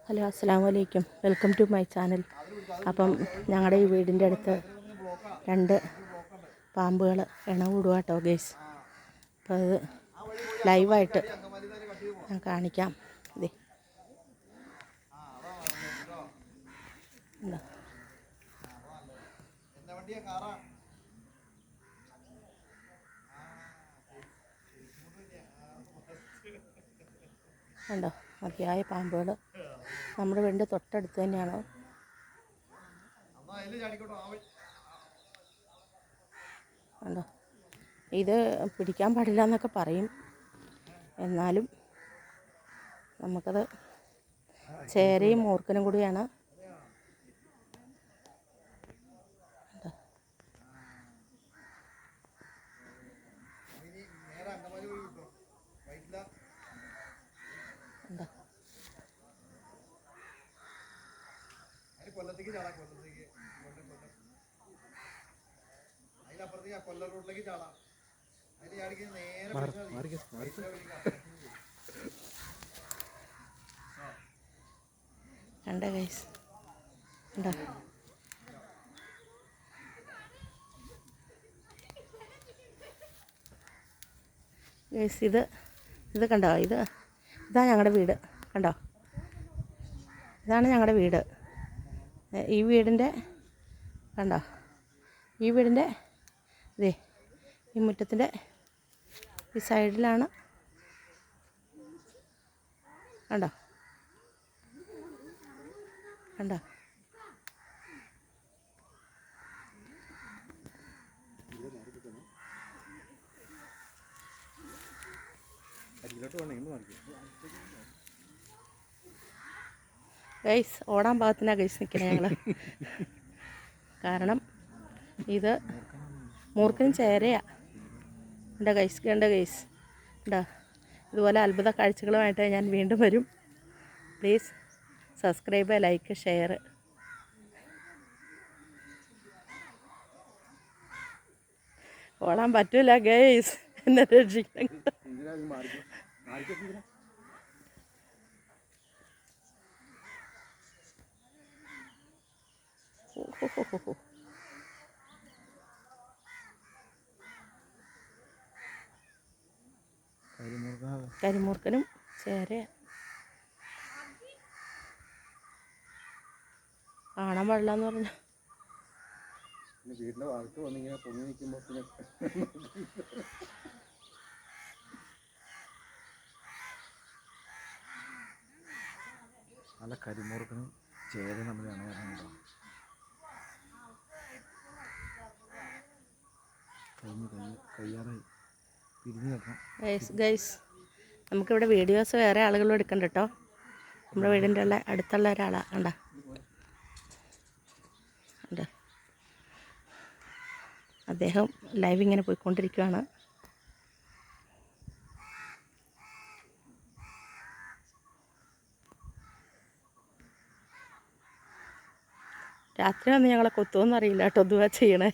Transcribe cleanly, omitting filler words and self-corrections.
Hello, അസ്സലാമു അലൈക്കും. Welcome to my channel. അപ്പം ഞങ്ങളുടെ ഈ വീടിൻ്റെ അടുത്ത് 2 പാമ്പുകൾ ഇണ കൂടുക കേട്ടോ ഗൈസ്. അപ്പോൾ അത് ലൈവായിട്ട് ഞാൻ കാണിക്കാം. ഇതേ കണ്ടോ, മതിയായ പാമ്പുകൾ നമ്മുടെ വീടിൻ്റെ തൊട്ടടുത്ത് തന്നെയാണ്. കണ്ടോ, ഇത് പിടിക്കാൻ പാടില്ല എന്നൊക്കെ പറയും, എന്നാലും നമുക്കത് ചേരയും മൂർഖനും കൂടിയാണ്. കൊല്ലത്തേക്ക് ചാടാം, കൊല്ലത്തേക്ക് അതിലപ്പുറത്തേക്ക് കൊല്ലം റോഡിലേക്ക് ചാടാം. അതിൽ ചാടിക്ക് നേരെ കണ്ട ഗൈസ്, കണ്ടോ ഗൈസ്, ഇത് കണ്ടോ, ഇതാണ് ഞങ്ങളുടെ വീട്. കണ്ടോ, ഇതാണ് ഞങ്ങളുടെ വീട്. ഈ വീടിൻ്റെ കണ്ടോ, ഈ വീടിൻ്റെ ഇതേ ഈ മുറ്റത്തിൻ്റെ ഈ സൈഡിലാണ്. കണ്ടോ കണ്ടോ ഗൈസ്, ഓടാൻ പാകത്തിനാണ് ഗൈസ് നിൽക്കണേ ഞങ്ങൾ. കാരണം ഇത് മൂർഖനും ചേരയാണ്. കണ്ടോ ഗൈസ്, കണ്ടോ ഗൈസ്, കണ്ടോ. ഇതുപോലെ അത്ഭുത കാഴ്ചകളുമായിട്ട് ഞാൻ വീണ്ടും വരും. Please subscribe, like, share. ഓടാൻ പറ്റൂല ഗൈസ്, എന്നെ രക്ഷിക്കണം. കരിമൂർഖനും ചേരയാ. കാണാൻ പാടില്ലെന്ന് പറഞ്ഞു. വീടിന്റെ ഭാഗത്ത് വന്നിങ്ങനെ പൊങ്ങി നിൽക്കുമ്പോ നല്ല കരിമൂർഖനും ചേരയും നമ്മൾ ഇണയാറുണ്ടോ. കയ്യാറായി പിരിഞ്ഞു വെക്കണം. ഗൈസ്, നമുക്കിവിടെ വീഡിയോസ് വേറെ ആളുകളും എടുക്കണ്ട കേട്ടോ. നമ്മുടെ വീടിൻ്റെ അടുത്തുള്ള ഒരാളാണ്. കണ്ടോ കണ്ടോ, അദ്ദേഹം ലൈവ് ഇങ്ങനെ പോയിക്കൊണ്ടിരിക്കുകയാണ്. രാത്രി വന്ന് ഞങ്ങളെ കൊത്തുമെന്ന് അറിയില്ല കേട്ടോ. എന്തുവാ ചെയ്യണേ?